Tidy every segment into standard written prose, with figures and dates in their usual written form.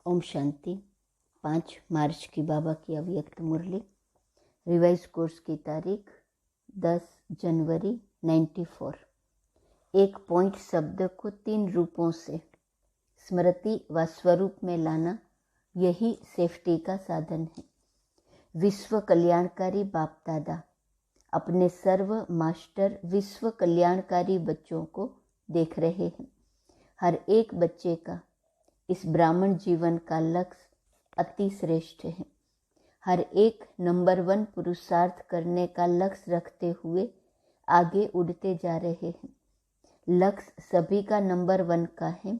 ओम शांति। 5 मार्च की बाबा की अव्यक्त मुरली। रिवाइज कोर्स की तारीख 10 जनवरी 94। एक पॉइंट शब्द को 3 रूपों से स्मृति व स्वरूप में लाना, यही सेफ्टी का साधन है। विश्व कल्याणकारी बाप दादा अपने सर्व मास्टर विश्व कल्याणकारी बच्चों को देख रहे हैं। हर एक बच्चे का इस ब्राह्मण जीवन का लक्ष्य अति श्रेष्ठ है। हर एक नंबर 1 पुरुषार्थ करने का लक्ष्य रखते हुए आगे उड़ते जा रहे हैं। लक्ष्य सभी का नंबर 1 का है,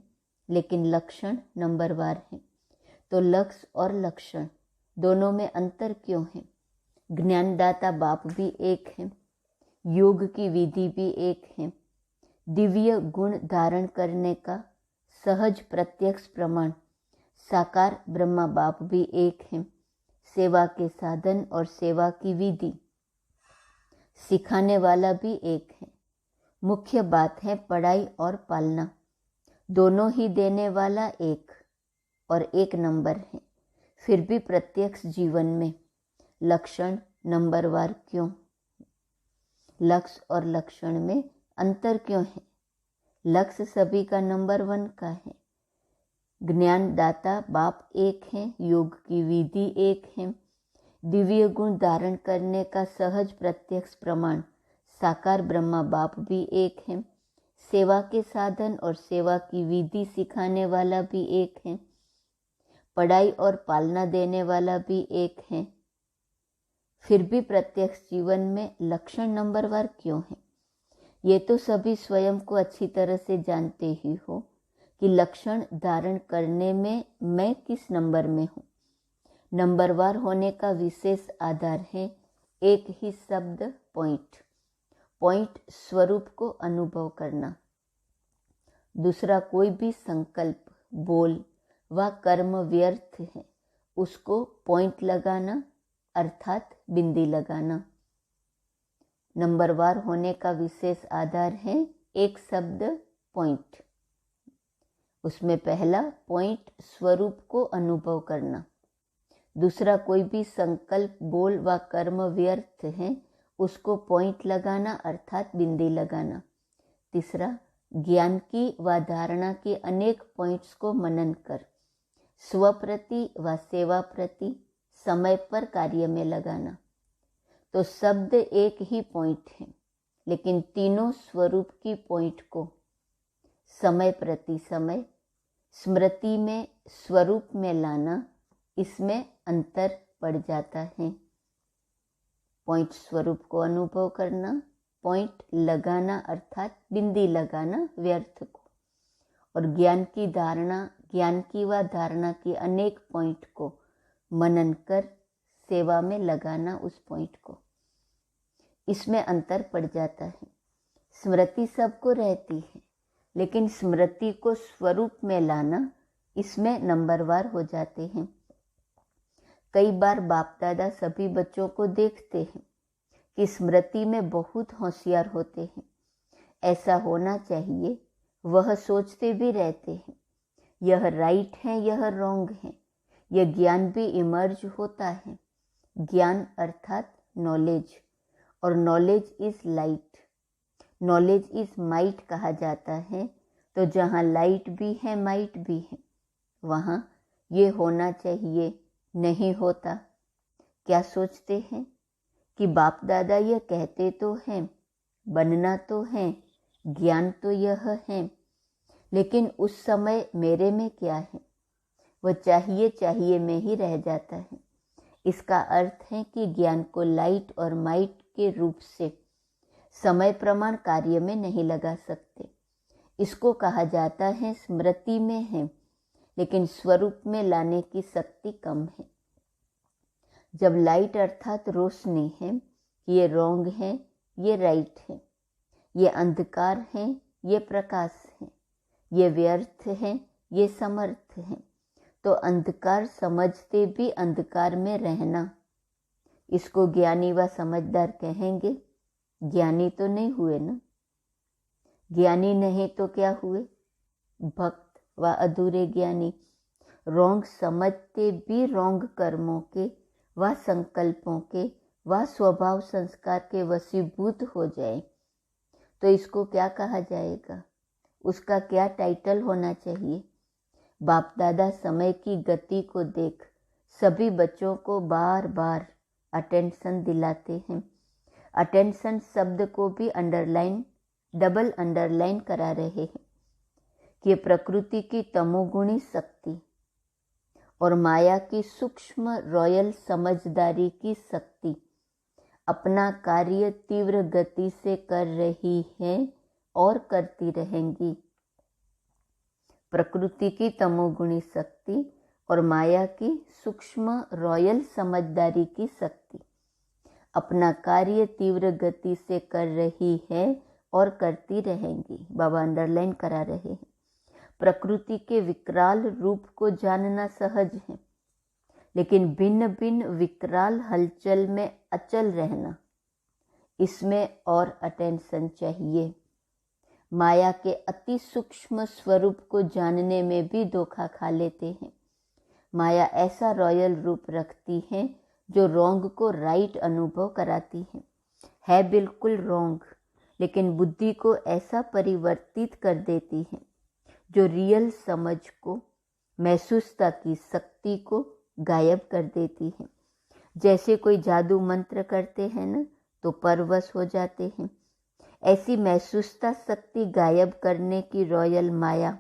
लेकिन लक्षण नंबरवार है। तो लक्ष्य और लक्षण दोनों में अंतर क्यों है? ज्ञानदाता बाप भी एक है, योग की विधि भी एक है, दिव्य गुण धारण करने का सहज प्रत्यक्ष प्रमाण साकार ब्रह्मा बाप भी एक है, सेवा के साधन और सेवा की विधि सिखाने वाला भी एक है। मुख्य बात है पढ़ाई और पालना, दोनों ही देने वाला एक और एक नंबर है। फिर भी प्रत्यक्ष जीवन में लक्षण नंबरवार क्यों? लक्ष्य और लक्षण में अंतर क्यों है? लक्ष्य सभी का नंबर 1 का है। ज्ञानदाता बाप एक है, योग की विधि एक है, दिव्य गुण धारण करने का सहज प्रत्यक्ष प्रमाण साकार ब्रह्मा बाप भी एक है, सेवा के साधन और सेवा की विधि सिखाने वाला भी एक है, पढ़ाई और पालना देने वाला भी एक है। फिर भी प्रत्यक्ष जीवन में लक्षण नंबरवार क्यों है? ये तो सभी स्वयं को अच्छी तरह से जानते ही हो कि लक्षण धारण करने में मैं किस नंबर में हूँ। नंबरवार होने का विशेष आधार है एक ही शब्द पॉइंट स्वरूप को अनुभव करना। दूसरा कोई भी संकल्प, बोल व कर्म व्यर्थ है, उसको पॉइंट लगाना अर्थात बिंदी लगाना। नंबरवार होने का विशेष आधार है एक शब्द पॉइंट। उसमें पहला पॉइंट स्वरूप को अनुभव करना। दूसरा कोई भी संकल्प, बोल व कर्म व्यर्थ है, उसको पॉइंट लगाना अर्थात बिंदी लगाना। तीसरा ज्ञान की व धारणा के अनेक पॉइंट्स को मनन कर स्वप्रति व सेवा प्रति समय पर कार्य में लगाना। तो शब्द एक ही पॉइंट है, लेकिन तीनों स्वरूप की पॉइंट को समय प्रति समय स्मृति में स्वरूप में लाना, इसमें अंतर पड़ जाता है। पॉइंट स्वरूप को अनुभव करना, पॉइंट लगाना अर्थात बिंदी लगाना व्यर्थ को, और ज्ञान की धारणा, ज्ञान की व धारणा की अनेक पॉइंट को मनन कर सेवा में लगाना उस पॉइंट को। इसमें अंतर पड़ जाता है। स्मृति सबको रहती है, लेकिन स्मृति को स्वरूप में लाना, इसमें नंबरवार हो जाते हैं। कई बार बाप दादा सभी बच्चों को देखते हैं कि स्मृति में बहुत होशियार होते हैं, ऐसा होना चाहिए, वह सोचते भी रहते हैं यह राइट है, यह रॉन्ग है। यह ज्ञान भी इमर्ज होता है। ज्ञान अर्थात नॉलेज, और knowledge is light, knowledge is might कहा जाता है। तो जहाँ लाइट भी है, माइट भी है, वहाँ ये होना चाहिए, नहीं होता। क्या सोचते हैं कि बाप दादा ये कहते तो हैं, बनना तो है, ज्ञान तो यह है, लेकिन उस समय मेरे में क्या है? वह चाहिए में ही रह जाता है। इसका अर्थ है कि ज्ञान को लाइट और माइट के रूप से समय प्रमाण कार्य में नहीं लगा सकते। इसको कहा जाता है स्मृति में है, लेकिन स्वरूप में लाने की शक्ति कम है। जब लाइट अर्थात रोशनी है, ये रॉन्ग है, ये राइट है, ये अंधकार है, ये प्रकाश है, ये व्यर्थ है, ये समर्थ है, तो अंधकार समझते भी अंधकार में रहना, इसको ज्ञानी व समझदार कहेंगे? ज्ञानी तो नहीं हुए ना। ज्ञानी नहीं तो क्या हुए? भक्त व अधूरे ज्ञानी। रॉन्ग समझते भी रॉन्ग कर्मों के व संकल्पों के व स्वभाव संस्कार के वशीभूत हो जाए तो इसको क्या कहा जाएगा? उसका क्या टाइटल होना चाहिए? बाप दादा समय की गति को देख सभी बच्चों को बार बार अटेंशन दिलाते हैं। अटेंशन शब्द को भी अंडरलाइन, डबल अंडरलाइन करा रहे हैं कि प्रकृति की तमोगुणी शक्ति और माया की सूक्ष्म रॉयल समझदारी की शक्ति अपना कार्य तीव्र गति से कर रही है और करती रहेंगी। प्रकृति की तमोगुणी शक्ति और माया की सूक्ष्म रॉयल समझदारी की शक्ति अपना कार्य तीव्र गति से कर रही है और करती रहेंगी। बाबा अंडरलाइन करा रहे हैं। प्रकृति के विकराल रूप को जानना सहज है, लेकिन भिन्न भिन्न विकराल हलचल में अचल रहना, इसमें और अटेंशन चाहिए। माया के अति सूक्ष्म स्वरूप को जानने में भी धोखा खा लेते हैं। माया ऐसा रॉयल रूप रखती है जो रॉन्ग को राइट अनुभव कराती है बिल्कुल रॉन्ग, लेकिन बुद्धि को ऐसा परिवर्तित कर देती है जो रियल समझ को, महसूसता की शक्ति को गायब कर देती है। जैसे कोई जादू मंत्र करते हैं ना तो परवश हो जाते हैं, ऐसी महसूसता शक्ति गायब करने की रॉयल माया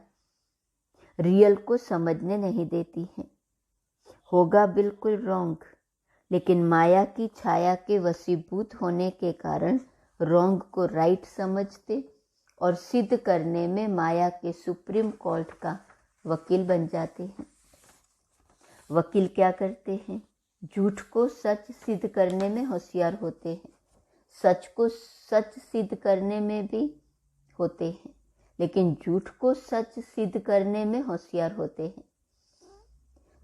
रियल को समझने नहीं देती है। होगा बिल्कुल रॉन्ग, लेकिन माया की छाया के वशीभूत होने के कारण रॉन्ग को राइट समझते और सिद्ध करने में माया के सुप्रीम कोर्ट का वकील बन जाते हैं। वकील क्या करते हैं? झूठ को सच सिद्ध करने में होशियार होते हैं, सच को सच सिद्ध करने में भी होते हैं, लेकिन झूठ को सच सिद्ध करने में होशियार होते हैं।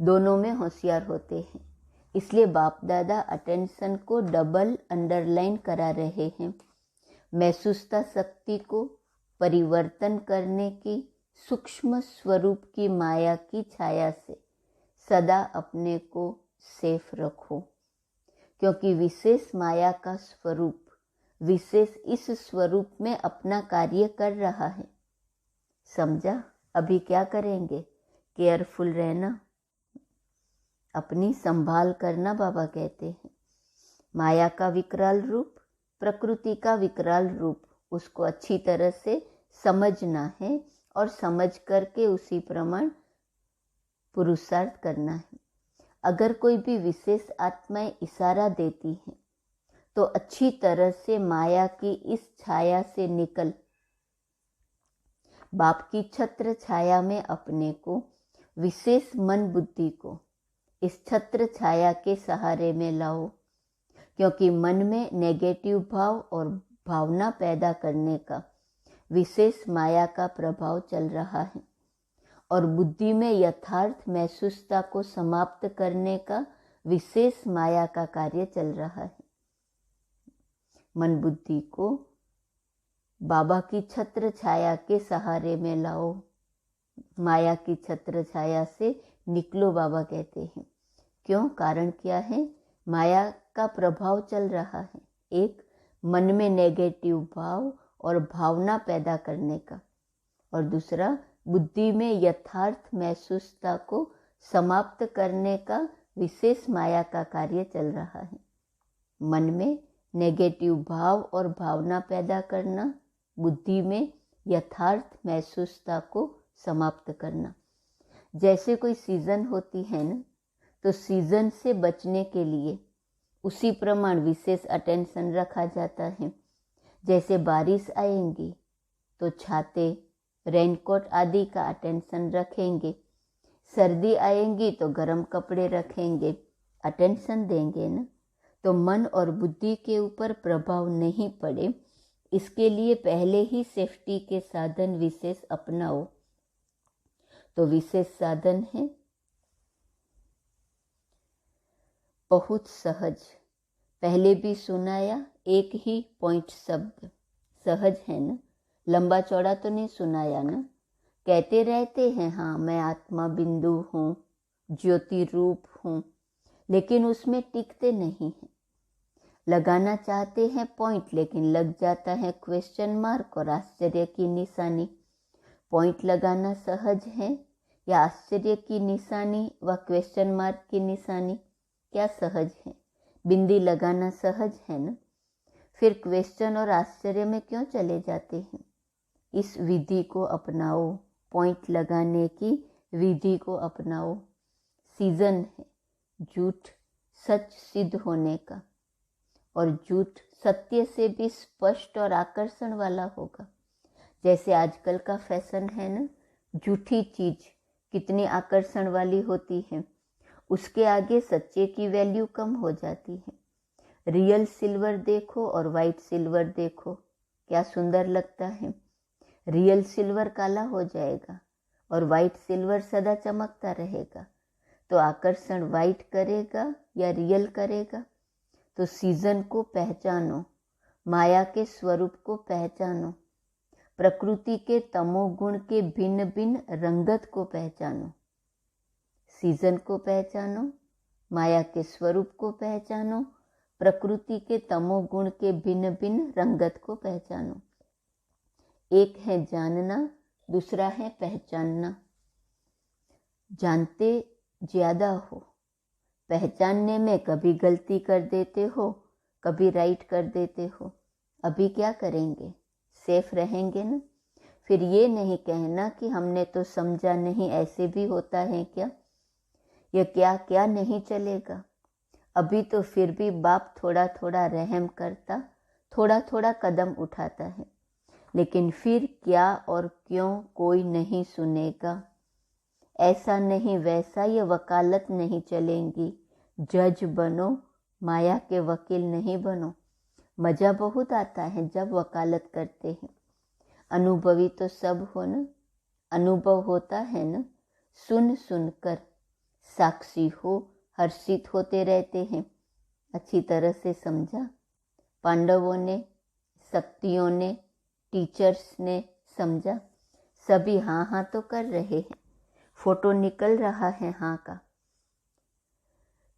दोनों में होशियार होते हैं। इसलिए बाप दादा अटेंशन को डबल अंडरलाइन करा रहे हैं। महसूसता शक्ति को परिवर्तन करने की सूक्ष्म स्वरूप की माया की छाया से सदा अपने को सेफ रखो, क्योंकि विशेष माया का स्वरूप विशेष इस स्वरूप में अपना कार्य कर रहा है। समझा? अभी क्या करेंगे? केयरफुल रहना, अपनी संभाल करना। बाबा कहते हैं माया का विकराल रूप, प्रकृति का विकराल रूप, उसको अच्छी तरह से समझना है और समझ करके उसी प्रमाण पुरुषार्थ करना है। अगर कोई भी विशेष आत्माएं इशारा देती हैं तो अच्छी तरह से माया की इस छाया से निकल बाप की छत्र छाया में अपने को, विशेष मन बुद्धि को इस छत्र छाया के सहारे में लाओ, क्योंकि मन में नेगेटिव भाव और भावना पैदा करने का विशेष माया का प्रभाव चल रहा है और बुद्धि में यथार्थ महसूसता को समाप्त करने का विशेष माया का कार्य चल रहा है। मन बुद्धि को बाबा की छत्र छाया के सहारे में लाओ, माया की छत्र छाया से निकलो। बाबा कहते हैं क्यों? कारण क्या है? माया का प्रभाव चल रहा है, एक मन में नेगेटिव भाव और भावना पैदा करने का, और दूसरा बुद्धि में यथार्थ महसूसता को समाप्त करने का विशेष माया का कार्य चल रहा है। मन में नेगेटिव भाव और भावना पैदा करना, बुद्धि में यथार्थ महसूसता को समाप्त करना। जैसे कोई सीजन होती है ना, तो सीजन से बचने के लिए उसी प्रमाण विशेष अटेंशन रखा जाता है। जैसे बारिश आएंगी तो छाते, रेनकोट आदि का अटेंशन रखेंगे, सर्दी आएंगी तो गर्म कपड़े रखेंगे, अटेंशन देंगे ना। तो मन और बुद्धि के ऊपर प्रभाव नहीं पड़े, इसके लिए पहले ही सेफ्टी के साधन विशेष अपनाओ। तो विशेष साधन है बहुत सहज, पहले भी सुनाया, एक ही पॉइंट शब्द, सहज है ना, लंबा चौड़ा तो नहीं सुनाया ना। कहते रहते हैं हाँ मैं आत्मा बिंदु हूँ, ज्योति रूप हूँ, लेकिन उसमें टिकते नहीं हैं। लगाना चाहते हैं पॉइंट, लेकिन लग जाता है क्वेश्चन मार्क और आश्चर्य की निशानी। पॉइंट लगाना सहज है या आश्चर्य की निशानी व क्वेश्चन मार्क की निशानी? क्या सहज है? बिंदी लगाना सहज है ना? फिर क्वेश्चन और आश्चर्य में क्यों चले जाते हैं? इस विधि को अपनाओ, पॉइंट लगाने की विधि को अपनाओ। सीजन है झूठ सच सिद्ध होने का, और झूठ सत्य से भी स्पष्ट और आकर्षण वाला होगा। जैसे आजकल का फैशन है ना, झूठी चीज कितनी आकर्षण वाली होती है, उसके आगे सच्चे की वैल्यू कम हो जाती है। रियल सिल्वर देखो और वाइट सिल्वर देखो, क्या सुंदर लगता है। रियल सिल्वर काला हो जाएगा और वाइट सिल्वर सदा चमकता रहेगा। तो आकर्षण वाइट करेगा या रियल करेगा? तो सीजन को पहचानो, माया के स्वरूप को पहचानो, प्रकृति के तमोगुण के भिन्न भिन्न रंगत को पहचानो। सीजन को पहचानो, माया के स्वरूप को पहचानो, प्रकृति के तमोगुण के भिन्न भिन्न रंगत को पहचानो। एक है जानना, दूसरा है पहचानना। जानते ज्यादा हो, पहचानने में कभी गलती कर देते हो, कभी राइट कर देते हो। अभी क्या करेंगे? सेफ रहेंगे ना? फिर ये नहीं कहना कि हमने तो समझा नहीं, ऐसे भी होता है क्या? यह क्या क्या नहीं चलेगा। अभी तो फिर भी बाप थोड़ा थोड़ा रहम करता, थोड़ा थोड़ा कदम उठाता है, लेकिन फिर क्या और क्यों कोई नहीं सुनेगा। ऐसा नहीं वैसा ये वकालत नहीं चलेंगी। जज बनो, माया के वकील नहीं बनो। मज़ा बहुत आता है जब वकालत करते हैं। अनुभवी तो सब हो ना, अनुभव होता है ना, सुन सुन कर साक्षी हो, हर्षित होते रहते हैं। अच्छी तरह से समझा? पांडवों ने, शक्तियों ने, टीचर्स ने समझा? सभी हाँ हाँ तो कर रहे हैं, फोटो निकल रहा है हाँ का।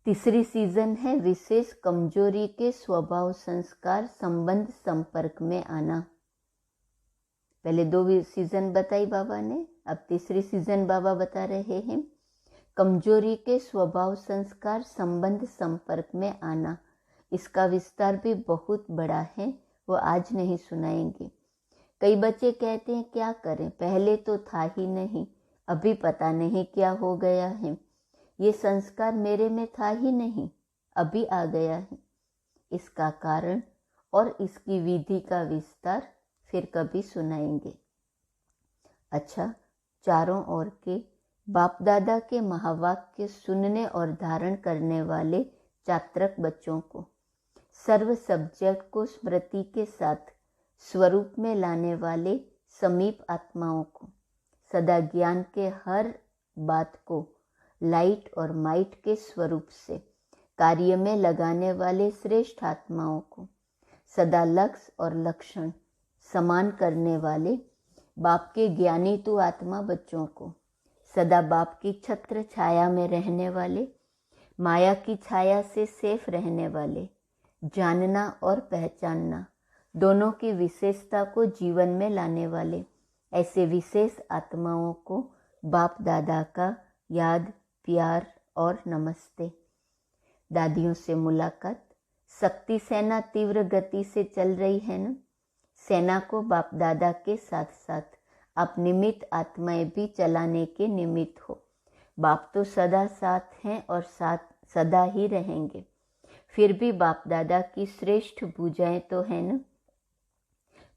तीसरी सीजन है विशेष कमजोरी के स्वभाव संस्कार संबंध संपर्क में आना। पहले 2 सीजन बताई बाबा ने, अब तीसरी सीजन बाबा बता रहे हैं कमजोरी के स्वभाव संस्कार संबंध संपर्क में आना। इसका विस्तार भी बहुत बड़ा है, वो आज नहीं सुनाएंगे। कई बच्चे कहते हैं क्या करें, पहले तो था ही नहीं, अभी पता नहीं क्या हो गया है। ये संस्कार मेरे में था ही नहीं, अभी आ गया है। इसका कारण और इसकी विधि का विस्तार फिर कभी सुनाएंगे। अच्छा, चारों ओर के बाप दादा के महावाक्य सुनने और धारण करने वाले चात्रक बच्चों को, सर्व सब्जेक्ट को स्मृति के साथ स्वरूप में लाने वाले समीप आत्माओं को, सदा ज्ञान के हर बात को लाइट और माइट के स्वरूप से कार्य में लगाने वाले श्रेष्ठ आत्माओं को, सदा लक्ष्य और लक्षण समान करने वाले बाप के ज्ञानी तु आत्मा बच्चों को, सदा बाप की छत्र छाया में रहने वाले, माया की छाया से सेफ रहने वाले, जानना और पहचानना दोनों की विशेषता को जीवन में लाने वाले ऐसे विशेष आत्माओं को बाप दादा का याद, प्यार और नमस्ते। दादियों से मुलाकात। शक्ति सेना तीव्र गति से चल रही है ना। सेना को बाप दादा के साथ साथ आप निमित्त आत्माएं भी चलाने के निमित्त हो। बाप तो सदा साथ हैं और साथ सदा ही रहेंगे। फिर भी बाप दादा की श्रेष्ठ भुजाएं तो है ना।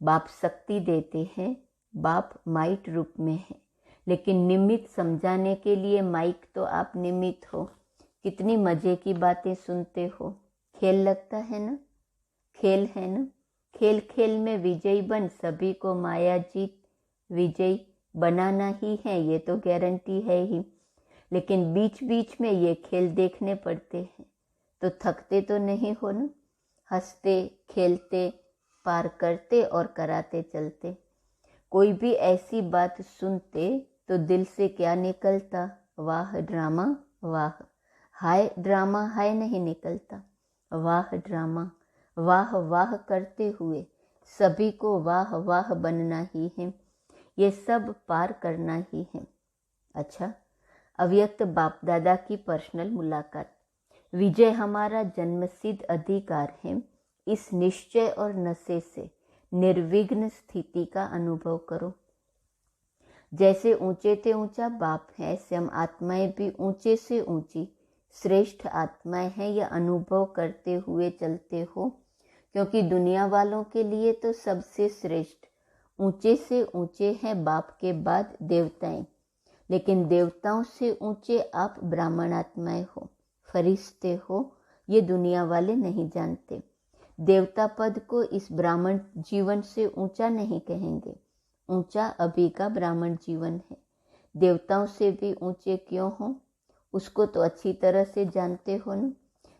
बाप शक्ति देते हैं, बाप माइट रूप में है, लेकिन निमित्त समझाने के लिए माइक तो आप निमित्त हो। कितनी मजे की बातें सुनते हो। खेल लगता है ना, खेल है ना। खेल खेल में विजयी बन सभी को माया जीत विजयी बनाना ही है, ये तो गारंटी है ही। लेकिन बीच बीच में ये खेल देखने पड़ते हैं, तो थकते तो नहीं हो ना। हंसते खेलते पार करते और कराते चलते। कोई भी ऐसी बात सुनते तो दिल से क्या निकलता, वाह ड्रामा वाह। हाय ड्रामा हाय नहीं निकलता, वाह ड्रामा वाह वाह करते हुए सभी को वाह वाह बनना ही है, ये सब पार करना ही है। अच्छा, अव्यक्त बाप दादा की पर्सनल मुलाकात। विजय हमारा जन्मसिद्ध अधिकार है। इस निश्चय और नशे से निर्विघ्न स्थिति का अनुभव करो। जैसे ऊंचे से ऊंचा बाप है, ऐसे हम आत्माएं भी ऊंचे से ऊंची श्रेष्ठ आत्माएं हैं, यह अनुभव करते हुए चलते हो। क्योंकि दुनिया वालों के लिए तो सबसे श्रेष्ठ ऊंचे से ऊंचे हैं बाप के बाद देवताएं, लेकिन देवताओं से ऊंचे आप ब्राह्मण आत्माएं हो, फरिश्ते हो, ये दुनिया वाले नहीं जानते। देवता पद को इस ब्राह्मण जीवन से ऊंचा नहीं कहेंगे, ऊंचा अभी का ब्राह्मण जीवन है। देवताओं से भी ऊंचे क्यों हो, उसको तो अच्छी तरह से जानते हो न।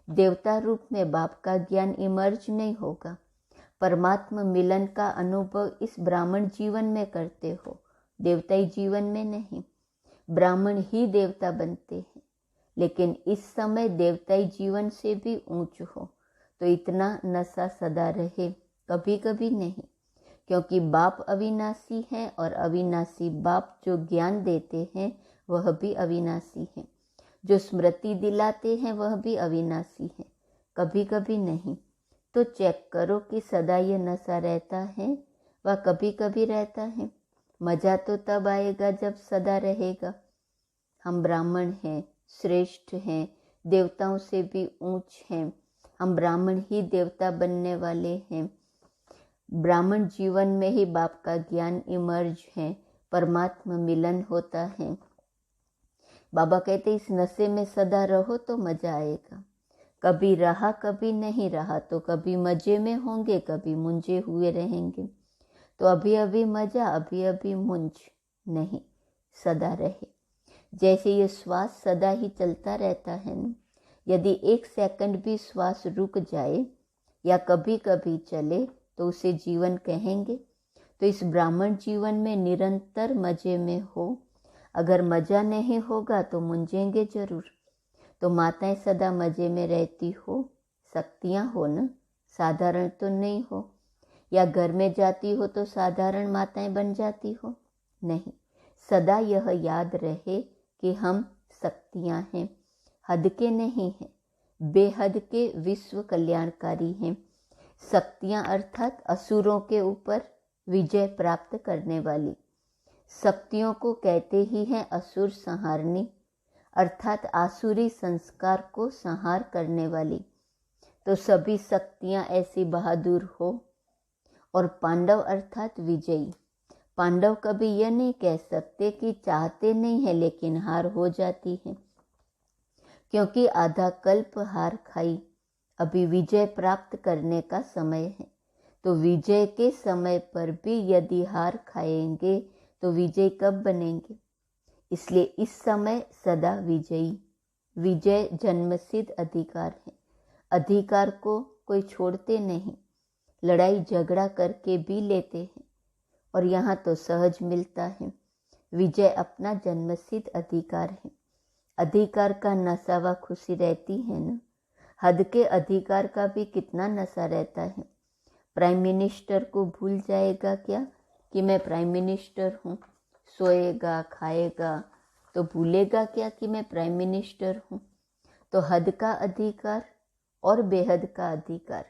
देवता रूप में बाप का ज्ञान इमर्ज नहीं होगा। परमात्मा मिलन का अनुभव इस ब्राह्मण जीवन में करते हो, देवताई जीवन में नहीं। ब्राह्मण ही देवता बनते हैं, लेकिन इस समय देवताई जीवन से भी ऊंच हो, तो इतना नशा सदा रहे, कभी कभी नहीं। क्योंकि बाप अविनाशी हैं और अविनाशी बाप जो ज्ञान देते हैं वह भी अविनाशी हैं, जो स्मृति दिलाते हैं वह भी अविनाशी है, कभी कभी नहीं। तो चेक करो कि सदा ये नशा रहता है व कभी कभी रहता है। मजा तो तब आएगा जब सदा रहेगा। हम ब्राह्मण हैं, श्रेष्ठ हैं, देवताओं से भी ऊंच हैं। हम ब्राह्मण ही देवता बनने वाले हैं। ब्राह्मण जीवन में ही बाप का ज्ञान इमर्ज है, परमात्मा मिलन होता है। बाबा कहते इस नशे में सदा रहो तो मजा आएगा। कभी रहा कभी नहीं रहा, तो कभी मजे में होंगे, कभी मुंझे हुए रहेंगे। तो अभी अभी मजा, अभी अभी मुंझ नहीं, सदा रहे। जैसे ये श्वास सदा ही चलता रहता है न, यदि 1 सेकंड भी श्वास रुक जाए या कभी कभी चले तो उसे जीवन कहेंगे। तो इस ब्राह्मण जीवन में निरंतर मजे में हो। अगर मजा नहीं होगा तो मुंझेंगे जरूर। तो माताएं सदा मजे में रहती हो, शक्तियां हो न, साधारण तो नहीं हो। या घर में जाती हो तो साधारण माताएं बन जाती हो, नहीं। सदा यह याद रहे कि हम शक्तियां हैं, हद के नहीं हैं, बेहद के विश्व कल्याणकारी हैं। शक्तियां अर्थात असुरों के ऊपर विजय प्राप्त करने वाली। शक्तियों को कहते ही हैं असुर संहारणी, अर्थात आसुरी संस्कार को संहार करने वाली। तो सभी शक्तियां ऐसी बहादुर हो। और पांडव अर्थात विजयी। पांडव कभी यह नहीं कह सकते कि चाहते नहीं है लेकिन हार हो जाती है, क्योंकि आधा कल्प हार खाई, अभी विजय प्राप्त करने का समय है। तो विजय के समय पर भी यदि हार खाएंगे तो विजय कब बनेंगे। इसलिए इस समय सदा विजयी। विजय जन्मसिद्ध अधिकार है। अधिकार को कोई छोड़ते नहीं, लड़ाई झगड़ा करके भी लेते हैं, और यहाँ तो सहज मिलता है। विजय अपना जन्मसिद्ध अधिकार है। अधिकार का नशा व खुशी रहती है न। हद के अधिकार का भी कितना नशा रहता है। प्राइम मिनिस्टर को भूल जाएगा क्या कि मैं प्राइम मिनिस्टर हूँ। सोएगा खाएगा तो भूलेगा क्या कि मैं प्राइम मिनिस्टर हूँ। तो हद का अधिकार और बेहद का अधिकार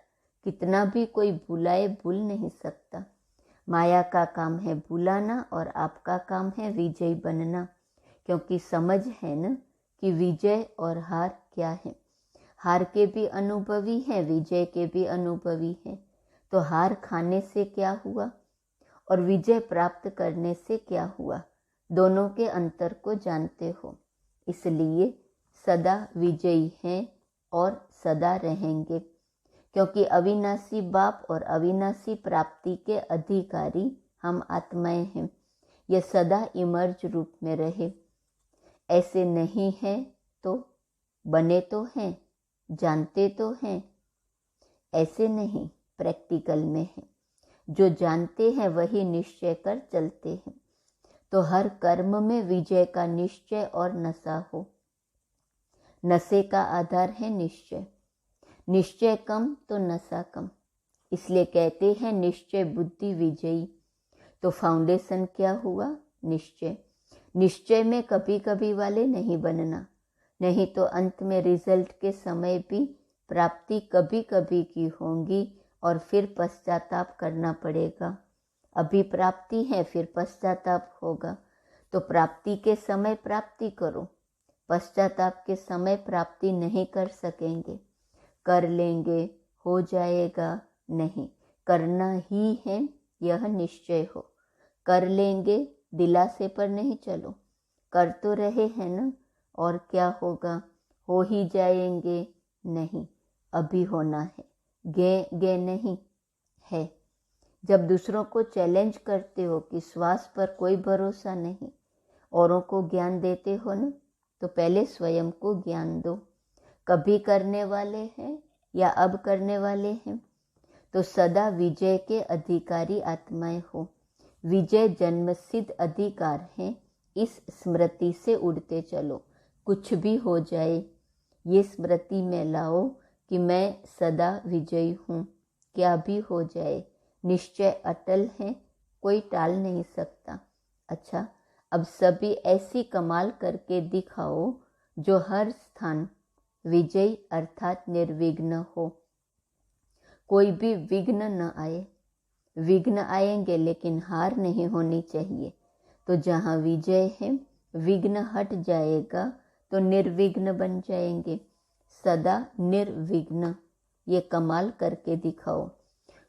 कितना भी कोई भुलाए भूल नहीं सकता। माया का काम है भुलाना और आपका काम है विजयी बनना, क्योंकि समझ है न कि विजय और हार क्या है। हार के भी अनुभवी हैं, विजय के भी अनुभवी हैं। तो हार खाने से क्या हुआ और विजय प्राप्त करने से क्या हुआ, दोनों के अंतर को जानते हो। इसलिए सदा विजयी हैं और सदा रहेंगे, क्योंकि अविनाशी बाप और अविनाशी प्राप्ति के अधिकारी हम आत्माएं हैं। यह सदा इमर्ज रूप में रहे। ऐसे नहीं है तो बने तो हैं, जानते तो हैं, ऐसे नहीं, प्रैक्टिकल में है। जो जानते हैं वही निश्चय कर चलते हैं। तो हर कर्म में विजय का निश्चय और नशा हो। नशे का आधार है निश्चय, निश्चय कम तो नशा कम, इसलिए कहते हैं निश्चय बुद्धि विजयी। तो फाउंडेशन क्या हुआ? निश्चय। निश्चय में कभी कभी वाले नहीं बनना, नहीं तो अंत में रिजल्ट के समय भी प्राप्ति कभी कभी की होगी और फिर पश्चाताप करना पड़ेगा। अभी प्राप्ति है, फिर पश्चाताप होगा, तो प्राप्ति के समय प्राप्ति करो, पश्चाताप के समय प्राप्ति नहीं कर सकेंगे। कर लेंगे, हो जाएगा, नहीं, करना ही है, यह निश्चय हो। कर लेंगे, दिलासे पर नहीं चलो, कर तो रहे हैं ना, और क्या होगा, हो ही जाएंगे, नहीं, अभी होना है, गे नहीं है। जब दूसरों को चैलेंज करते हो कि श्वास पर कोई भरोसा नहीं, औरों को ज्ञान देते हो ना, तो पहले स्वयं को ज्ञान दो। कभी करने वाले हैं या अब करने वाले हैं, तो सदा विजय के अधिकारी आत्माएं हो। विजय जन्मसिद्ध अधिकार है, इस स्मृति से उड़ते चलो। कुछ भी हो जाए, ये स्मृति में लाओ कि मैं सदा विजयी हूँ। क्या भी हो जाए, निश्चय अटल है, कोई टाल नहीं सकता। अच्छा, अब सभी ऐसी कमाल करके दिखाओ जो हर स्थान विजयी अर्थात निर्विघ्न हो। कोई भी विघ्न न आए। विघ्न आएंगे लेकिन हार नहीं होनी चाहिए। तो जहाँ विजय है, विघ्न हट जाएगा तो निर्विघ्न बन जाएंगे। सदा निर्विघ्न, ये कमाल करके दिखाओ।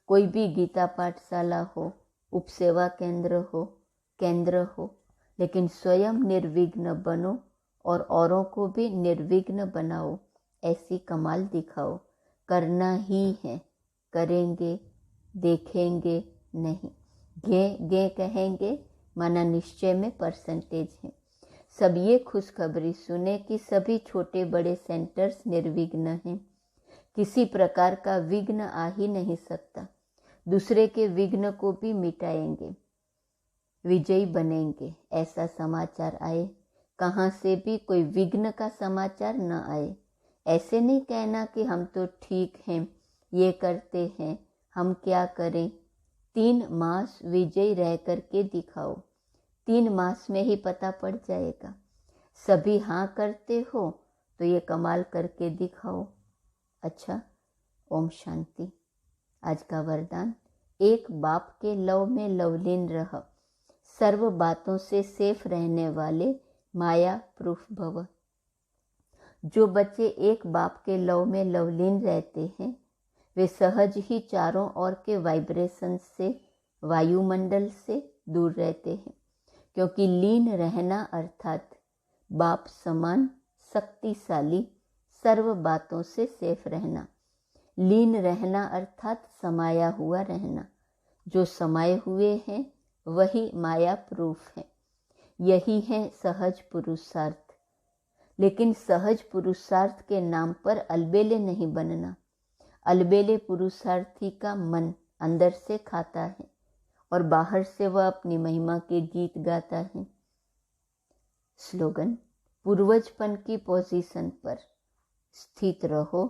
कोई भी गीता पाठशाला हो, उपसेवा केंद्र हो, लेकिन स्वयं निर्विघ्न बनो और औरों को भी निर्विघ्न बनाओ। ऐसी कमाल दिखाओ। करना ही है, करेंगे, देखेंगे नहीं। गे कहेंगे माना निश्चय में परसेंटेज है। सब ये खुशखबरी सुने कि सभी छोटे बड़े सेंटर्स निर्विघ्न हैं। किसी प्रकार का विघ्न आ ही नहीं सकता। दूसरे के विघ्न को भी मिटाएंगे, विजयी बनेंगे। ऐसा समाचार आए, कहाँ से भी कोई विघ्न का समाचार न आए। ऐसे नहीं कहना कि हम तो ठीक हैं, ये करते हैं, हम क्या करें। 3 मास विजयी रह करके दिखाओ। 3 मास में ही पता पड़ जाएगा। सभी हाँ करते हो तो ये कमाल करके दिखाओ। अच्छा, ओम शांति। आज का वरदान, एक बाप के लव में लवलीन रह, सर्व बातों से सेफ रहने वाले माया प्रूफ भव। जो बच्चे एक बाप के लव में लवलीन रहते हैं, वे सहज ही चारों ओर के वाइब्रेशन से, वायुमंडल से दूर रहते हैं। क्योंकि लीन रहना अर्थात बाप समान शक्तिशाली सर्व बातों से सेफ रहना। लीन रहना अर्थात समाया हुआ रहना। जो समाये हुए हैं वही माया प्रूफ है। यही है सहज पुरुषार्थ। लेकिन सहज पुरुषार्थ के नाम पर अलबेले नहीं बनना। अलबेले पुरुषार्थी का मन अंदर से खाता है और बाहर से वह अपनी महिमा के गीत गाता है। स्लोगन, पूर्वजपन की पोजीशन पर स्थित रहो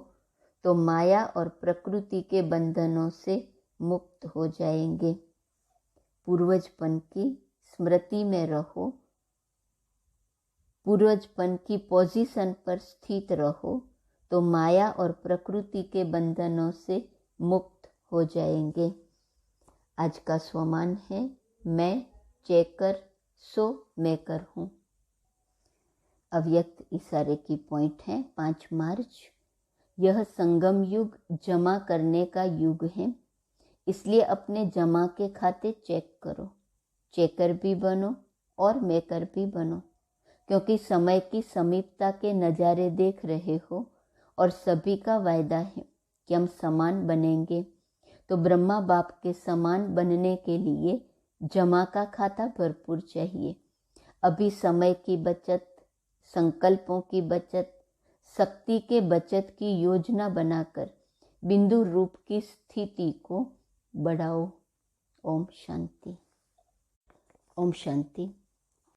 तो माया और प्रकृति के बंधनों से मुक्त हो जाएंगे। पूर्वजपन की स्मृति में रहो, पूर्वजपन की पोजीशन पर स्थित रहो तो माया और प्रकृति के बंधनों से मुक्त हो जाएंगे। आज का स्वमान है, मैं चेकर सो मेकर हूँ। अव्यक्त इशारे की पॉइंट है 5 मार्च। यह संगम युग जमा करने का युग है, इसलिए अपने जमा के खाते चेक करो। चेकर भी बनो और मेकर भी बनो, क्योंकि समय की समीपता के नज़ारे देख रहे हो और सभी का वायदा है कि हम समान बनेंगे। तो ब्रह्मा बाप के समान बनने के लिए जमा का खाता भरपूर चाहिए। अभी समय की बचत, संकल्पों की बचत, शक्ति के बचत की योजना बनाकर बिंदु रूप की स्थिति को बढ़ाओ। ओम शांति। ओम शांति।